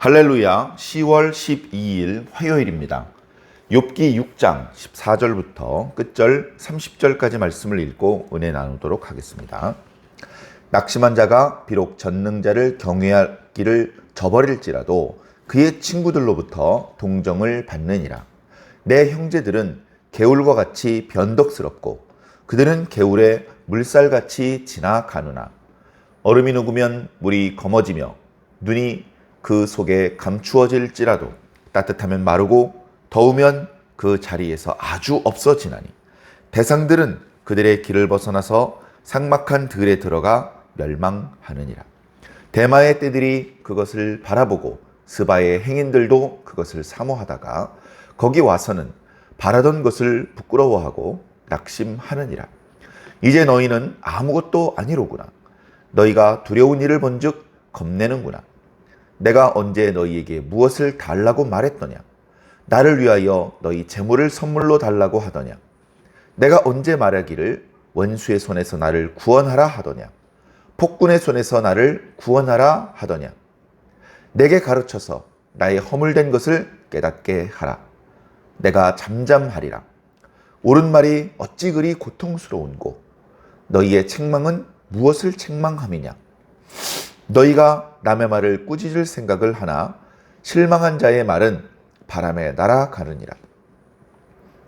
할렐루야. 10월 12일 화요일입니다. 욥기 6장 14절부터 끝절 30절까지 말씀을 읽고 은혜 나누도록 하겠습니다. 낙심한 자가 비록 전능자를 경외하기를 저버릴지라도 그의 친구들로부터 동정을 받느니라. 내 형제들은 개울과 같이 변덕스럽고 그들은 개울에 물살같이 지나가느나 얼음이 녹으면 물이 검어지며 눈이 그 속에 감추어질지라도 따뜻하면 마르고 더우면 그 자리에서 아주 없어지나니 대상들은 그들의 길을 벗어나서 삭막한 들에 들어가 멸망하느니라. 대마의 떼들이 그것을 바라보고 스바의 행인들도 그것을 사모하다가 거기 와서는 바라던 것을 부끄러워하고 낙심하느니라. 이제 너희는 아무것도 아니로구나. 너희가 두려운 일을 본즉 겁내는구나. 내가 언제 너희에게 무엇을 달라고 말했더냐? 나를 위하여 너희 재물을 선물로 달라고 하더냐? 내가 언제 말하기를 원수의 손에서 나를 구원하라 하더냐? 폭군의 손에서 나를 구원하라 하더냐? 내게 가르쳐서 나의 허물된 것을 깨닫게 하라. 내가 잠잠하리라. 옳은 말이 어찌 그리 고통스러운고 너희의 책망은 무엇을 책망함이냐? 너희가 남의 말을 꾸짖을 생각을 하나 실망한 자의 말은 바람에 날아가느니라.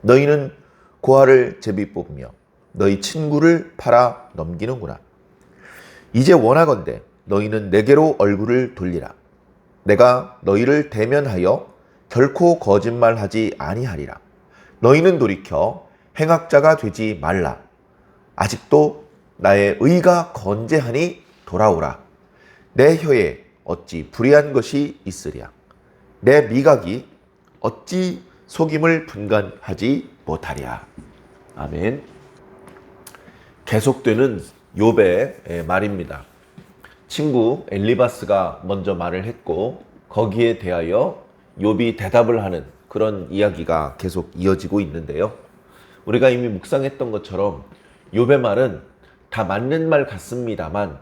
너희는 고아를 제비 뽑으며 너희 친구를 팔아 넘기는구나. 이제 원하건대 너희는 내게로 얼굴을 돌리라. 내가 너희를 대면하여 결코 거짓말하지 아니하리라. 너희는 돌이켜 행악자가 되지 말라. 아직도 나의 의가 건재하니 돌아오라. 내 혀에 어찌 불의한 것이 있으랴. 내 미각이 어찌 속임을 분간하지 못하랴. 아멘. 계속되는 욥의 말입니다. 친구 엘리바스가 먼저 말을 했고 거기에 대하여 욥이 대답을 하는 그런 이야기가 계속 이어지고 있는데요. 우리가 이미 묵상했던 것처럼 욥의 말은 다 맞는 말 같습니다만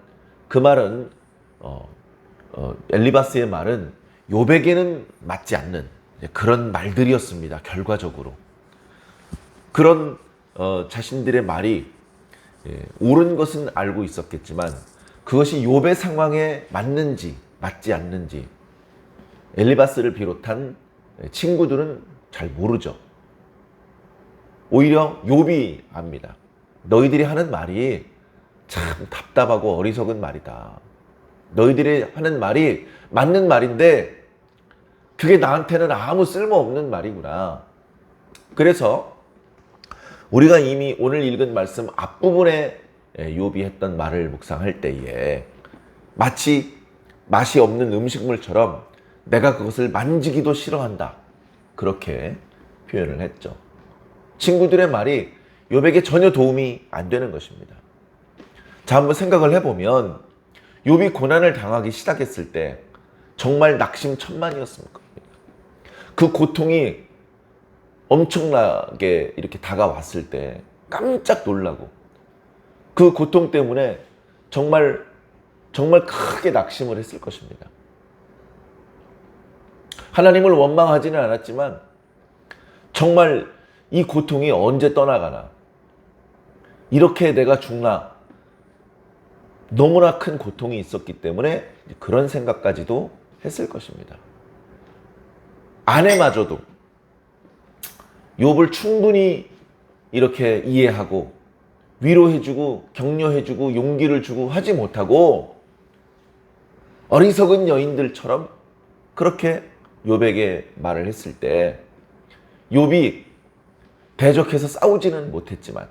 그 말은 엘리바스의 말은 욥에게는 맞지 않는 그런 말들이었습니다. 결과적으로 그런 자신들의 말이 옳은 것은 알고 있었겠지만 그것이 욥의 상황에 맞는지 맞지 않는지 엘리바스를 비롯한 친구들은 잘 모르죠. 오히려 욥이 압니다. 너희들이 하는 말이 참 답답하고 어리석은 말이다. 너희들이 하는 말이 맞는 말인데 그게 나한테는 아무 쓸모없는 말이구나. 그래서 우리가 이미 오늘 읽은 말씀 앞부분에 욥이 했던 말을 묵상할 때에 마치 맛이 없는 음식물처럼 내가 그것을 만지기도 싫어한다. 그렇게 표현을 했죠. 친구들의 말이 욥에게 전혀 도움이 안 되는 것입니다. 자, 한번 생각을 해보면 욥이 고난을 당하기 시작했을 때 정말 낙심천만이었습니까? 그 고통이 엄청나게 이렇게 다가왔을 때 깜짝 놀라고 그 고통 때문에 정말 크게 낙심을 했을 것입니다. 하나님을 원망하지는 않았지만 정말 이 고통이 언제 떠나가나, 이렇게 내가 죽나, 너무나 큰 고통이 있었기 때문에 그런 생각까지도 했을 것입니다. 아내마저도 욥을 충분히 이렇게 이해하고 위로해주고 격려해주고 용기를 주고 하지 못하고 어리석은 여인들처럼 그렇게 욥에게 말을 했을 때 욥이 대적해서 싸우지는 못했지만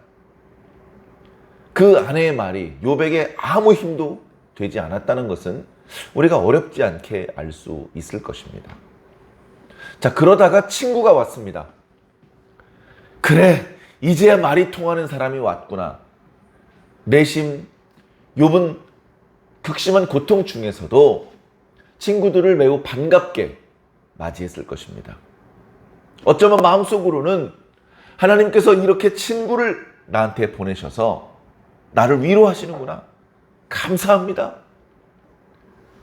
그 아내의 말이 욥에게 아무 힘도 되지 않았다는 것은 우리가 어렵지 않게 알 수 있을 것입니다. 자, 그러다가 친구가 왔습니다. 그래, 이제야 말이 통하는 사람이 왔구나. 내심 욥은 극심한 고통 중에서도 친구들을 매우 반갑게 맞이했을 것입니다. 어쩌면 마음속으로는 하나님께서 이렇게 친구를 나한테 보내셔서 나를 위로하시는구나. 감사합니다.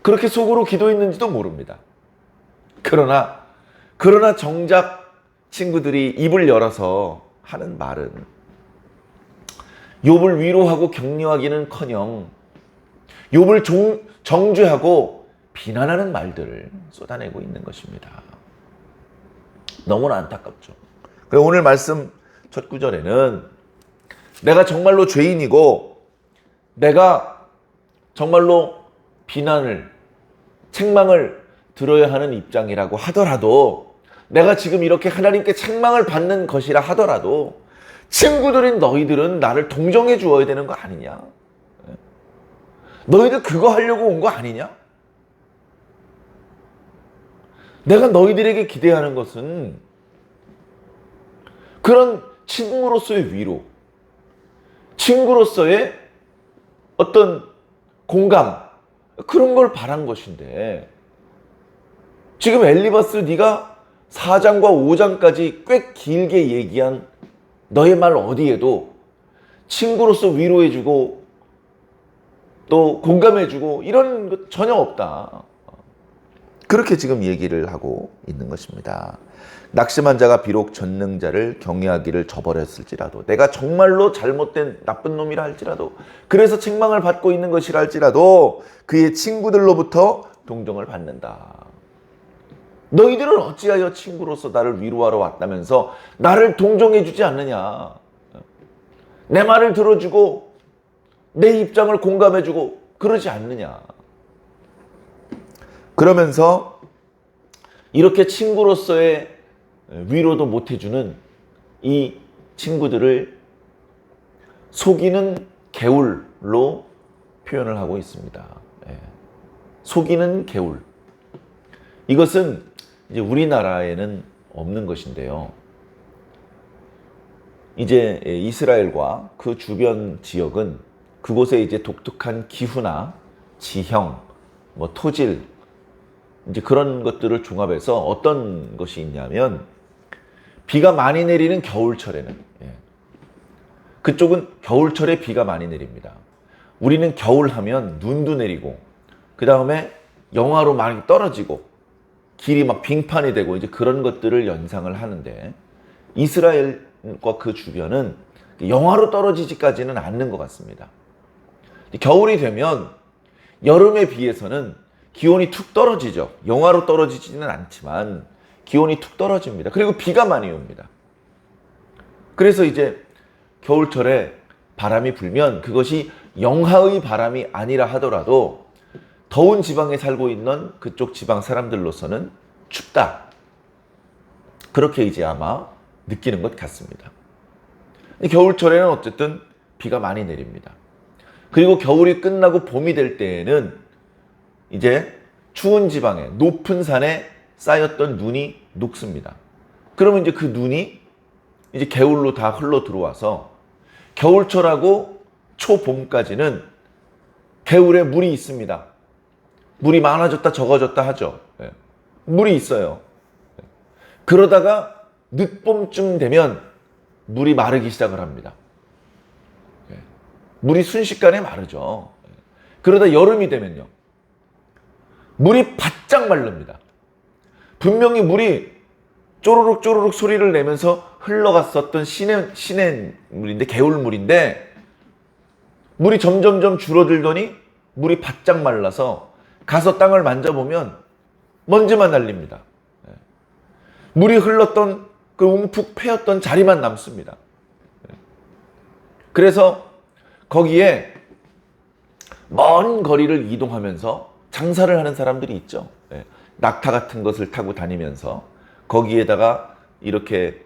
그렇게 속으로 기도했는지도 모릅니다. 그러나 정작 친구들이 입을 열어서 하는 말은 욥을 위로하고 격려하기는커녕 욥을 정죄하고 비난하는 말들을 쏟아내고 있는 것입니다. 너무나 안타깝죠. 그래서 오늘 말씀 첫 구절에는 내가 정말로 죄인이고 내가 정말로 비난을, 책망을 들어야 하는 입장이라고 하더라도, 내가 지금 이렇게 하나님께 책망을 받는 것이라 하더라도 친구들인 너희들은 나를 동정해 주어야 되는 거 아니냐? 너희들 그거 하려고 온 거 아니냐? 내가 너희들에게 기대하는 것은 그런 친구로서의 위로, 친구로서의 어떤 공감, 그런 걸 바란 것인데, 지금 엘리바스 네가 4장과 5장까지 꽤 길게 얘기한 너의 말 어디에도 친구로서 위로해주고 또 공감해주고 이런 것 전혀 없다. 그렇게 지금 얘기를 하고 있는 것입니다. 낙심한 자가 비록 전능자를 경외하기를 저버렸을지라도, 내가 정말로 잘못된 나쁜 놈이라 할지라도, 그래서 책망을 받고 있는 것이라 할지라도 그의 친구들로부터 동정을 받는다. 너희들은 어찌하여 친구로서 나를 위로하러 왔다면서 나를 동정해 주지 않느냐? 내 말을 들어주고 내 입장을 공감해 주고 그러지 않느냐? 그러면서 이렇게 친구로서의 위로도 못 해주는 이 친구들을 속이는 개울로 표현을 하고 있습니다. 속이는 개울. 이것은 이제 우리나라에는 없는 것인데요. 이제 이스라엘과 그 주변 지역은 그곳에 이제 독특한 기후나 지형, 토질, 이제 그런 것들을 종합해서 어떤 것이 있냐면, 비가 많이 내리는 겨울철에는, 그쪽은 겨울철에 비가 많이 내립니다. 우리는 겨울 하면 눈도 내리고, 그 다음에 영하로 많이 떨어지고, 길이 막 빙판이 되고 이제 그런 것들을 연상을 하는데, 이스라엘과 그 주변은 영하로 떨어지지까지는 않는 것 같습니다. 겨울이 되면 여름에 비해서는 기온이 툭 떨어지죠. 영하로 떨어지지는 않지만 기온이 툭 떨어집니다. 그리고 비가 많이 옵니다. 그래서 이제 겨울철에 바람이 불면 그것이 영하의 바람이 아니라 하더라도 더운 지방에 살고 있는 그쪽 지방 사람들로서는 춥다. 그렇게 이제 아마 느끼는 것 같습니다. 겨울철에는 어쨌든 비가 많이 내립니다. 그리고 겨울이 끝나고 봄이 될 때에는 이제 추운 지방에, 높은 산에 쌓였던 눈이 녹습니다. 그러면 이제 그 눈이 이제 개울로 다 흘러 들어와서 겨울철하고 초봄까지는 개울에 물이 있습니다. 물이 많아졌다 적어졌다 하죠. 물이 있어요. 그러다가 늦봄쯤 되면 물이 마르기 시작을 합니다. 물이 순식간에 마르죠. 그러다 여름이 되면요, 물이 바짝 마릅니다. 분명히 물이 쪼르륵 쪼르륵 소리를 내면서 흘러갔었던 시냇 물인데, 개울물인데 물이 점점점 줄어들더니 물이 바짝 말라서 가서 땅을 만져보면 먼지만 날립니다. 물이 흘렀던 그 움푹 패였던 자리만 남습니다. 그래서 거기에 먼 거리를 이동하면서 장사를 하는 사람들이 있죠. 낙타 같은 것을 타고 다니면서 거기에다가 이렇게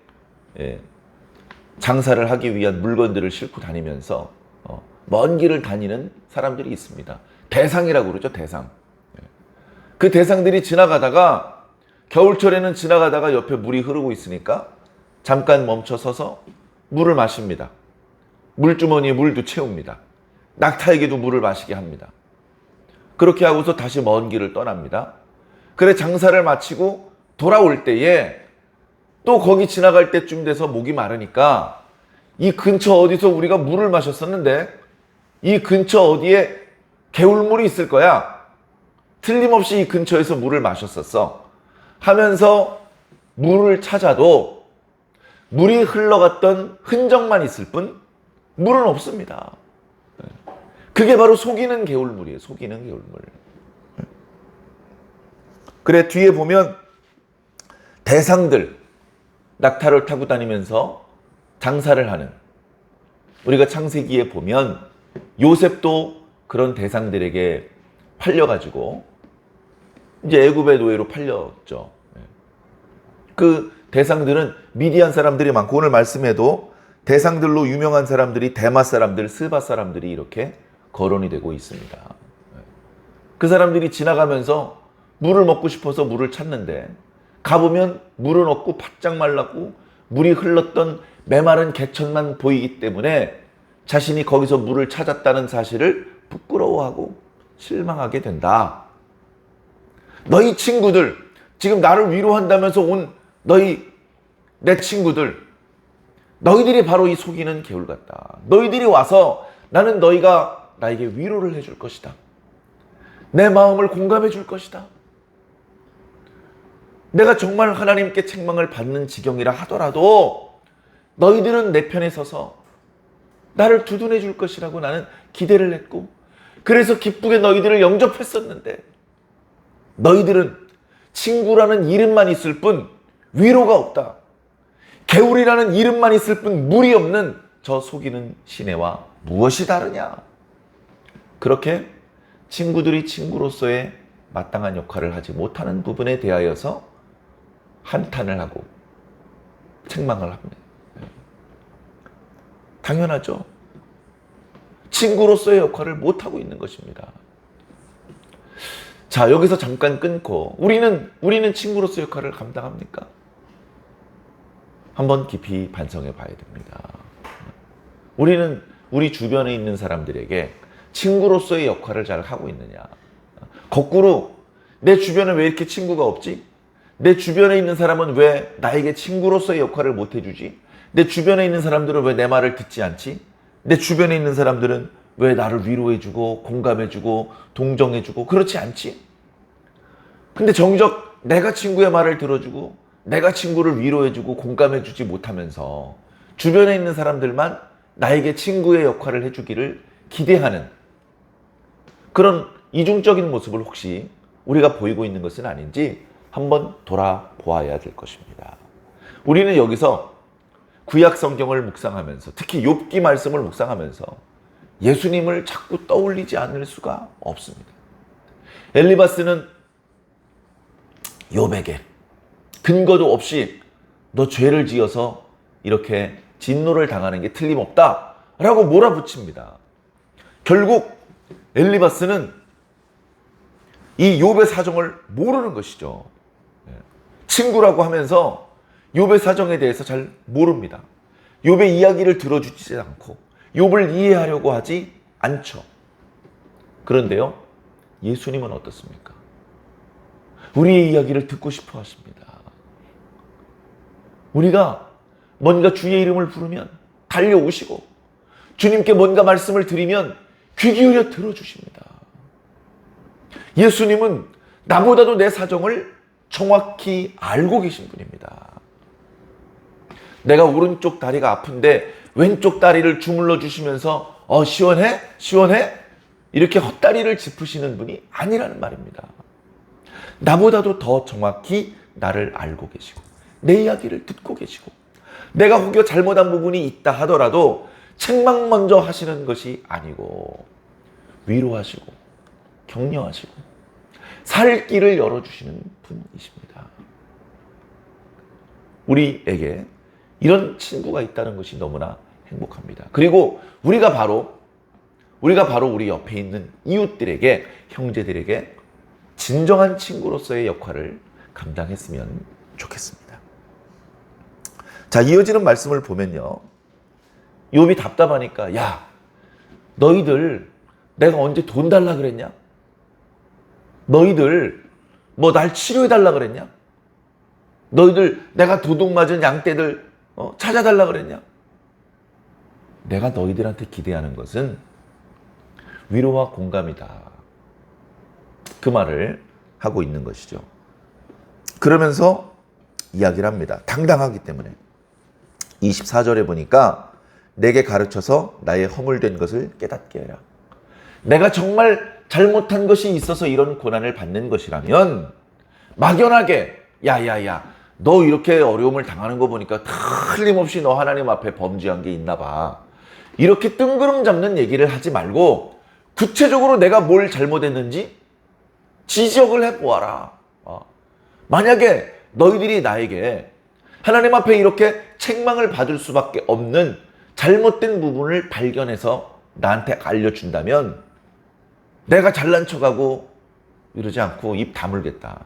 장사를 하기 위한 물건들을 싣고 다니면서 먼 길을 다니는 사람들이 있습니다. 대상이라고 그러죠, 대상. 그 대상들이 지나가다가, 겨울철에는 지나가다가 옆에 물이 흐르고 있으니까 잠깐 멈춰 서서 물을 마십니다. 물주머니에 물도 채웁니다. 낙타에게도 물을 마시게 합니다. 그렇게 하고서 다시 먼 길을 떠납니다. 그래, 장사를 마치고 돌아올 때에 또 거기 지나갈 때쯤 돼서 목이 마르니까, 이 근처 어디서 우리가 물을 마셨었는데 이 근처 어디에 개울물이 있을 거야. 틀림없이 이 근처에서 물을 마셨었어 하면서 물을 찾아도 물이 흘러갔던 흔적만 있을 뿐 물은 없습니다. 그게 바로 속이는 개울물이에요. 속이는 개울물. 그래, 뒤에 보면 대상들, 낙타를 타고 다니면서 장사를 하는, 우리가 창세기에 보면 요셉도 그런 대상들에게 팔려가지고 이제 애굽의 노예로 팔렸죠. 그 대상들은 미디안 사람들이 많고, 오늘 말씀에도 대상들로 유명한 사람들이 대마 사람들, 스바 사람들이 이렇게 거론이 되고 있습니다. 그 사람들이 지나가면서 물을 먹고 싶어서 물을 찾는데 가보면 물은 없고 바짝 말랐고 물이 흘렀던 메마른 개천만 보이기 때문에 자신이 거기서 물을 찾았다는 사실을 부끄러워하고 실망하게 된다. 너희 친구들, 지금 나를 위로한다면서 온 내 친구들, 너희들이 바로 이 속이는 개울 같다. 너희들이 와서 나는 너희가 나에게 위로를 해줄 것이다. 내 마음을 공감해 줄 것이다. 내가 정말 하나님께 책망을 받는 지경이라 하더라도 너희들은 내 편에 서서 나를 두둔해 줄 것이라고 나는 기대를 했고, 그래서 기쁘게 너희들을 영접했었는데 너희들은 친구라는 이름만 있을 뿐 위로가 없다. 개울이라는 이름만 있을 뿐 물이 없는 저 속이는 시내와 무엇이 다르냐. 그렇게 친구들이 친구로서의 마땅한 역할을 하지 못하는 부분에 대하여서 한탄을 하고 책망을 합니다. 당연하죠. 친구로서의 역할을 못하고 있는 것입니다. 자, 여기서 잠깐 끊고 우리는 친구로서의 역할을 감당합니까? 한번 깊이 반성해 봐야 됩니다. 우리는 우리 주변에 있는 사람들에게 친구로서의 역할을 잘 하고 있느냐? 거꾸로 내 주변에 왜 이렇게 친구가 없지? 내 주변에 있는 사람은 왜 나에게 친구로서의 역할을 못 해주지? 내 주변에 있는 사람들은 왜 내 말을 듣지 않지? 내 주변에 있는 사람들은 왜 나를 위로해주고 공감해주고 동정해주고 그렇지 않지? 근데 정작 내가 친구의 말을 들어주고 내가 친구를 위로해주고 공감해주지 못하면서 주변에 있는 사람들만 나에게 친구의 역할을 해주기를 기대하는 그런 이중적인 모습을 혹시 우리가 보이고 있는 것은 아닌지 한번 돌아보아야 될 것입니다. 우리는 여기서 구약 성경을 묵상하면서, 특히 욥기 말씀을 묵상하면서 예수님을 자꾸 떠올리지 않을 수가 없습니다. 엘리바스는 욥에게 근거도 없이 너 죄를 지어서 이렇게 진노를 당하는 게 틀림없다 라고 몰아붙입니다. 결국 엘리바스는 이 욥의 사정을 모르는 것이죠. 친구라고 하면서 욥의 사정에 대해서 잘 모릅니다. 욥의 이야기를 들어주지 않고 욥을 이해하려고 하지 않죠. 그런데요, 예수님은 어떻습니까? 우리의 이야기를 듣고 싶어 하십니다. 우리가 뭔가 주의 이름을 부르면 달려오시고 주님께 뭔가 말씀을 드리면 귀 기울여 들어주십니다. 예수님은 나보다도 내 사정을 정확히 알고 계신 분입니다. 내가 오른쪽 다리가 아픈데 왼쪽 다리를 주물러 주시면서 시원해? 시원해? 이렇게 헛다리를 짚으시는 분이 아니라는 말입니다. 나보다도 더 정확히 나를 알고 계시고 내 이야기를 듣고 계시고 내가 혹여 잘못한 부분이 있다 하더라도 책망 먼저 하시는 것이 아니고 위로하시고 격려하시고 살 길을 열어주시는 분이십니다. 우리에게 이런 친구가 있다는 것이 너무나 행복합니다. 그리고 우리가 바로 우리 옆에 있는 이웃들에게, 형제들에게 진정한 친구로서의 역할을 감당했으면 좋겠습니다. 자, 이어지는 말씀을 보면요, 욥이 답답하니까 야, 너희들 내가 언제 돈 달라 그랬냐? 너희들 뭐 날 치료해 달라 그랬냐? 너희들 내가 도둑 맞은 양떼들 찾아달라 그랬냐? 내가 너희들한테 기대하는 것은 위로와 공감이다. 그 말을 하고 있는 것이죠. 그러면서 이야기를 합니다. 당당하기 때문에. 24절에 보니까 내게 가르쳐서 나의 허물된 것을 깨닫게 해라. 내가 정말 잘못한 것이 있어서 이런 고난을 받는 것이라면 막연하게 야야야 너 이렇게 어려움을 당하는 거 보니까 틀림없이 너 하나님 앞에 범죄한 게 있나 봐. 이렇게 뜬구름 잡는 얘기를 하지 말고 구체적으로 내가 뭘 잘못했는지 지적을 해보아라. 만약에 너희들이 나에게 하나님 앞에 이렇게 책망을 받을 수밖에 없는 잘못된 부분을 발견해서 나한테 알려준다면 내가 잘난 척하고 이러지 않고 입 다물겠다.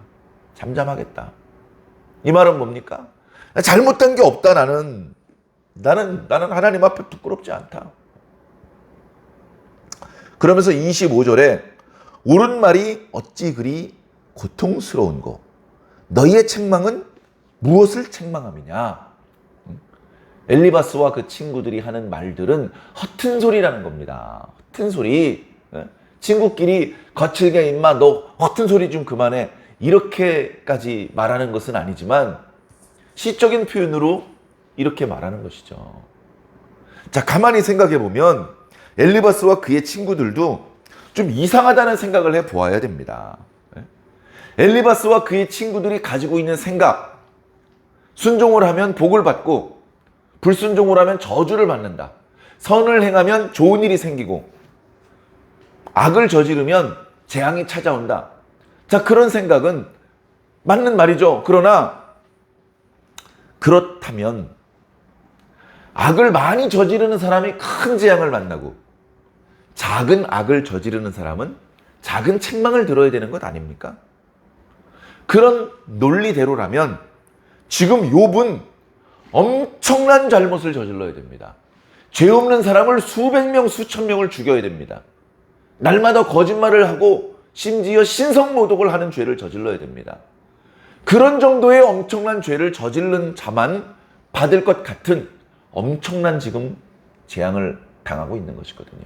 잠잠하겠다. 이 말은 뭡니까? 잘못된 게 없다 나는 하나님 앞에 부끄럽지 않다. 그러면서 25절에 옳은 말이 어찌 그리 고통스러운고 너희의 책망은 무엇을 책망함이냐. 엘리바스와 그 친구들이 하는 말들은 허튼 소리라는 겁니다. 허튼 소리. 친구끼리 거칠게 임마 너 허튼 소리 좀 그만해. 이렇게까지 말하는 것은 아니지만 시적인 표현으로 이렇게 말하는 것이죠. 자, 가만히 생각해 보면 엘리바스와 그의 친구들도 좀 이상하다는 생각을 해 보아야 됩니다. 엘리바스와 그의 친구들이 가지고 있는 생각, 순종을 하면 복을 받고 불순종을 하면 저주를 받는다. 선을 행하면 좋은 일이 생기고 악을 저지르면 재앙이 찾아온다. 자, 그런 생각은 맞는 말이죠. 그러나 그렇다면 악을 많이 저지르는 사람이 큰 재앙을 만나고 작은 악을 저지르는 사람은 작은 책망을 들어야 되는 것 아닙니까? 그런 논리대로라면 지금 욥은 엄청난 잘못을 저질러야 됩니다. 죄 없는 사람을 수백 명, 수천 명을 죽여야 됩니다. 날마다 거짓말을 하고 심지어 신성모독을 하는 죄를 저질러야 됩니다. 그런 정도의 엄청난 죄를 저지른 자만 받을 것 같은 엄청난 지금 재앙을 당하고 있는 것이거든요.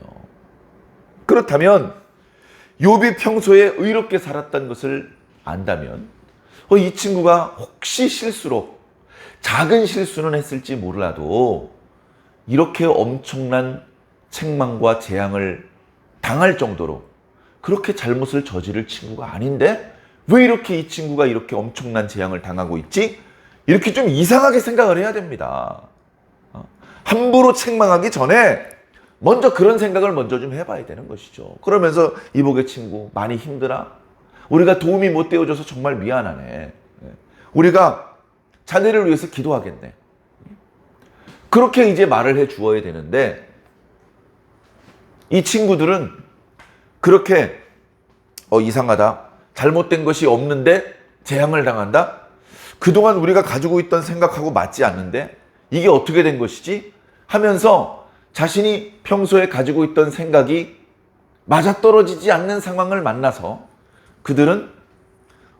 그렇다면 욥이 평소에 의롭게 살았던 것을 안다면 이 친구가 혹시 실수로 작은 실수는 했을지 몰라도 이렇게 엄청난 책망과 재앙을 당할 정도로 그렇게 잘못을 저지를 친구가 아닌데 왜 이렇게 이 친구가 이렇게 엄청난 재앙을 당하고 있지? 이렇게 좀 이상하게 생각을 해야 됩니다. 함부로 책망하기 전에 먼저 그런 생각을 먼저 좀 해봐야 되는 것이죠. 그러면서 이복의 친구 많이 힘들어? 우리가 도움이 못 되어줘서 정말 미안하네. 우리가 자네를 위해서 기도하겠네. 그렇게 이제 말을 해 주어야 되는데 이 친구들은 그렇게 이상하다. 잘못된 것이 없는데 재앙을 당한다? 그동안 우리가 가지고 있던 생각하고 맞지 않는데 이게 어떻게 된 것이지? 하면서 자신이 평소에 가지고 있던 생각이 맞아떨어지지 않는 상황을 만나서 그들은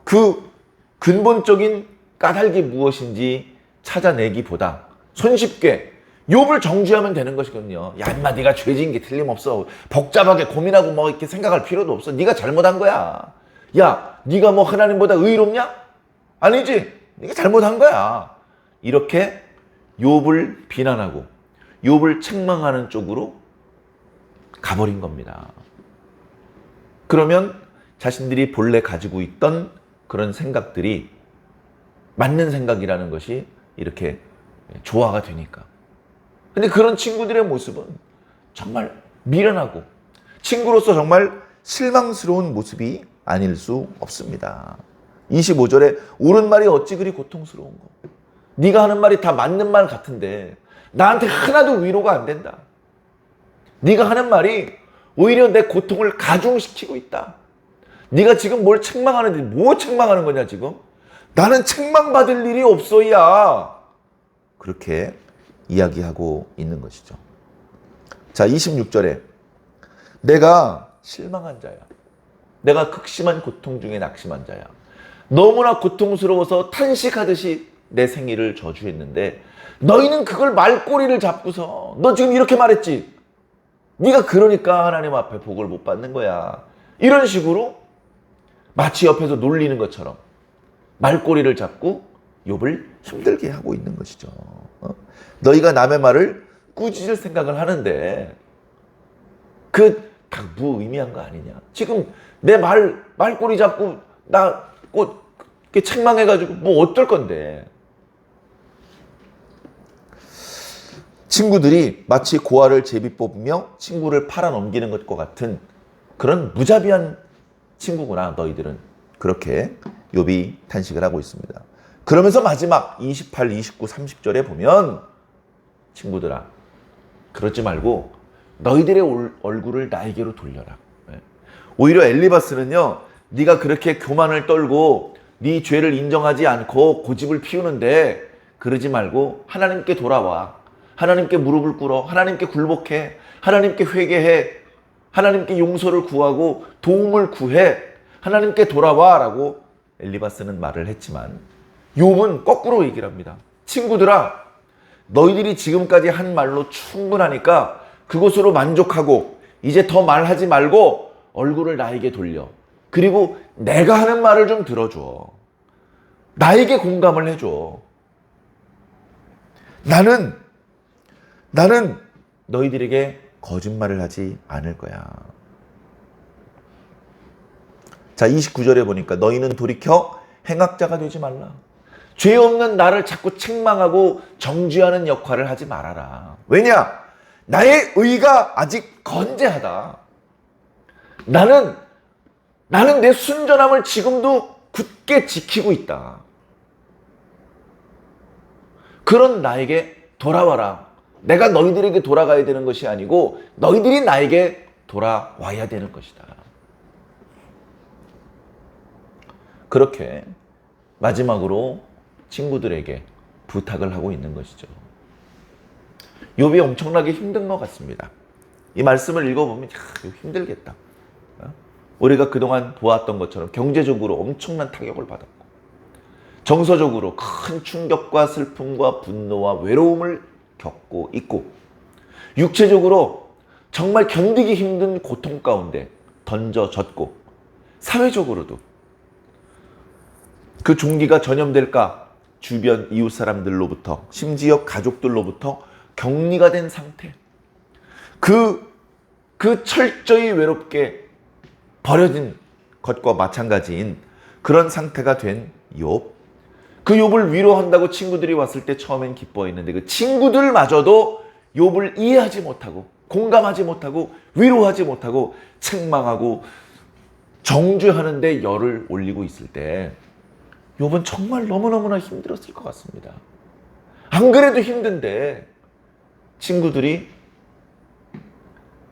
그 근본적인 까닭이 무엇인지 찾아내기보다 손쉽게 욥을 정죄하면 되는 것이거든요. 야, 인마 네가 죄진 게 틀림없어. 복잡하게 고민하고 뭐 이렇게 생각할 필요도 없어. 네가 잘못한 거야. 야, 네가 뭐 하나님보다 의롭냐? 아니지. 네가 잘못한 거야. 이렇게 욥을 비난하고 욥을 책망하는 쪽으로 가버린 겁니다. 그러면 자신들이 본래 가지고 있던 그런 생각들이 맞는 생각이라는 것이 이렇게 조화가 되니까. 근데 그런 친구들의 모습은 정말 미련하고 친구로서 정말 실망스러운 모습이 아닐 수 없습니다. 25절에 옳은 말이 어찌 그리 고통스러운 거. 네가 하는 말이 다 맞는 말 같은데 나한테 하나도 위로가 안 된다. 네가 하는 말이 오히려 내 고통을 가중시키고 있다. 네가 지금 뭘 책망하는데 뭐 책망하는 거냐 지금? 나는 책망받을 일이 없어야. 그렇게 이야기하고 있는 것이죠. 자, 26절에 내가 실망한 자야. 내가 극심한 고통 중에 낙심한 자야. 너무나 고통스러워서 탄식하듯이 내 생일을 저주했는데 너희는 그걸 말꼬리를 잡고서 너 지금 이렇게 말했지. 네가 그러니까 하나님 앞에 복을 못 받는 거야. 이런 식으로 마치 옆에서 놀리는 것처럼 말꼬리를 잡고 엽을 힘들게 하고 있는 것이죠. 너희가 남의 말을 꾸짖을 생각을 하는데 그 다 무의미한 거 아니냐. 지금 내 말꼬리 잡고 나 꼭 책망해가지고 뭐 어떨 건데. 친구들이 마치 고아를 제비 뽑으며 친구를 팔아넘기는 것과 같은 그런 무자비한 친구구나 너희들은. 그렇게 욥이 탄식을 하고 있습니다. 그러면서 마지막 28, 29, 30절에 보면 친구들아 그러지 말고 너희들의 얼굴을 나에게로 돌려라. 오히려 엘리바스는요, 네가 그렇게 교만을 떨고 네 죄를 인정하지 않고 고집을 피우는데 그러지 말고 하나님께 돌아와. 하나님께 무릎을 꿇어. 하나님께 굴복해. 하나님께 회개해. 하나님께 용서를 구하고 도움을 구해. 하나님께 돌아와 라고 엘리바스는 말을 했지만 욥은 거꾸로 얘기를 합니다. 친구들아 너희들이 지금까지 한 말로 충분하니까 그것으로 만족하고 이제 더 말하지 말고 얼굴을 나에게 돌려. 그리고 내가 하는 말을 좀 들어줘. 나에게 공감을 해줘. 나는 너희들에게 거짓말을 하지 않을 거야. 자, 29절에 보니까 너희는 돌이켜 행악자가 되지 말라. 죄 없는 나를 자꾸 책망하고 정죄하는 역할을 하지 말아라. 왜냐? 나의 의가 아직 건재하다. 나는 내 순전함을 지금도 굳게 지키고 있다. 그런 나에게 돌아와라. 내가 너희들에게 돌아가야 되는 것이 아니고 너희들이 나에게 돌아와야 되는 것이다. 그렇게 마지막으로 친구들에게 부탁을 하고 있는 것이죠. 욥이 엄청나게 힘든 것 같습니다. 이 말씀을 읽어보면 힘들겠다. 우리가 그동안 보았던 것처럼 경제적으로 엄청난 타격을 받았고 정서적으로 큰 충격과 슬픔과 분노와 외로움을 겪고 있고 육체적으로 정말 견디기 힘든 고통 가운데 던져졌고 사회적으로도 그 종기가 전염될까 주변 이웃 사람들로부터 심지어 가족들로부터 격리가 된 상태. 그 철저히 외롭게 버려진 것과 마찬가지인 그런 상태가 된 욥. 그 욥을 위로한다고 친구들이 왔을 때 처음엔 기뻐했는데 그 친구들마저도 욥을 이해하지 못하고 공감하지 못하고 위로하지 못하고 책망하고 정죄하는데 열을 올리고 있을 때 욥은 정말 너무너무나 힘들었을 것 같습니다. 안 그래도 힘든데 친구들이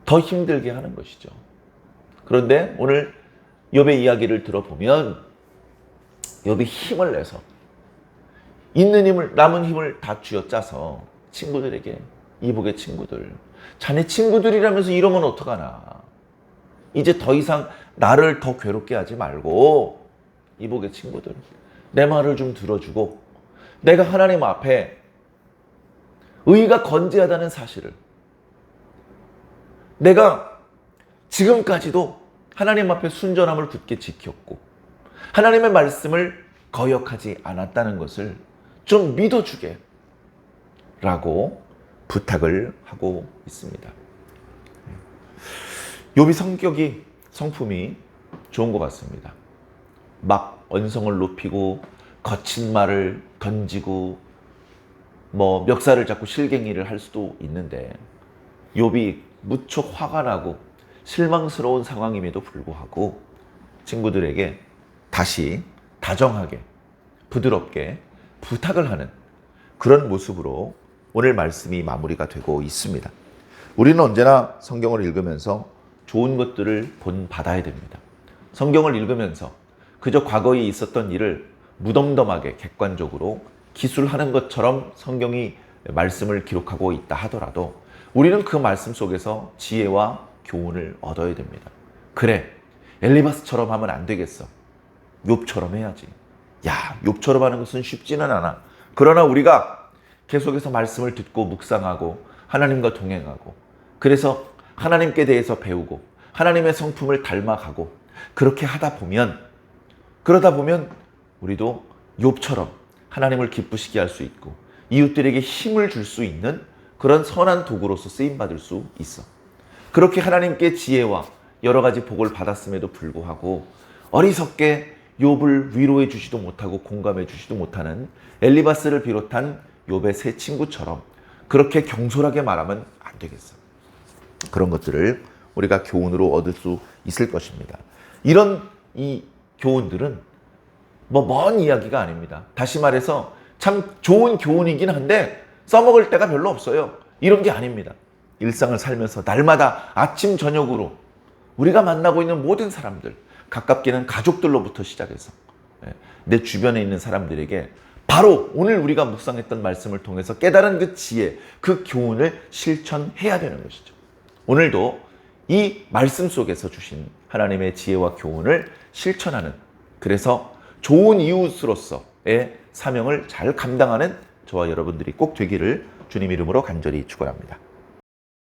더 힘들게 하는 것이죠. 그런데 오늘 욥의 이야기를 들어보면 욥이 힘을 내서 있는 힘을 남은 힘을 다 쥐어짜서 친구들에게 이복의 친구들 자네 친구들이라면서 이러면 어떡하나. 이제 더 이상 나를 더 괴롭게 하지 말고 이복의 친구들 내 말을 좀 들어주고 내가 하나님 앞에 의가 건재하다는 사실을 내가 지금까지도 하나님 앞에 순전함을 굳게 지켰고 하나님의 말씀을 거역하지 않았다는 것을 좀 믿어주게 라고 부탁을 하고 있습니다. 욥이 성품이 좋은 것 같습니다. 막 언성을 높이고 거친 말을 던지고 멱살을 잡고 실갱이를 할 수도 있는데 욥이 무척 화가 나고 실망스러운 상황임에도 불구하고 친구들에게 다시 다정하게 부드럽게 부탁을 하는 그런 모습으로 오늘 말씀이 마무리가 되고 있습니다. 우리는 언제나 성경을 읽으면서 좋은 것들을 본받아야 됩니다. 성경을 읽으면서 그저 과거에 있었던 일을 무덤덤하게 객관적으로 기술하는 것처럼 성경이 말씀을 기록하고 있다 하더라도 우리는 그 말씀 속에서 지혜와 교훈을 얻어야 됩니다. 그래, 엘리바스처럼 하면 안 되겠어. 욥처럼 해야지. 야, 욥처럼 하는 것은 쉽지는 않아. 그러나 우리가 계속해서 말씀을 듣고 묵상하고 하나님과 동행하고 그래서 하나님께 대해서 배우고 하나님의 성품을 닮아가고 그렇게 그러다 보면 우리도 욥처럼 하나님을 기쁘시게 할 수 있고 이웃들에게 힘을 줄 수 있는 그런 선한 도구로서 쓰임받을 수 있어. 그렇게 하나님께 지혜와 여러 가지 복을 받았음에도 불구하고 어리석게 욥을 위로해 주지도 못하고 공감해 주지도 못하는 엘리바스를 비롯한 욥의 세 친구처럼 그렇게 경솔하게 말하면 안 되겠어. 그런 것들을 우리가 교훈으로 얻을 수 있을 것입니다. 이런 이 교훈들은 뭐 먼 이야기가 아닙니다. 다시 말해서 참 좋은 교훈이긴 한데 써먹을 때가 별로 없어요. 이런 게 아닙니다. 일상을 살면서 날마다 아침 저녁으로 우리가 만나고 있는 모든 사람들, 가깝게는 가족들로부터 시작해서 내 주변에 있는 사람들에게 바로 오늘 우리가 묵상했던 말씀을 통해서 깨달은 그 지혜, 그 교훈을 실천해야 되는 것이죠. 오늘도 이 말씀 속에서 주신 하나님의 지혜와 교훈을 실천하는, 그래서 좋은 이웃으로서의 사명을 잘 감당하는 저와 여러분들이 꼭 되기를 주님 이름으로 간절히 축원합니다.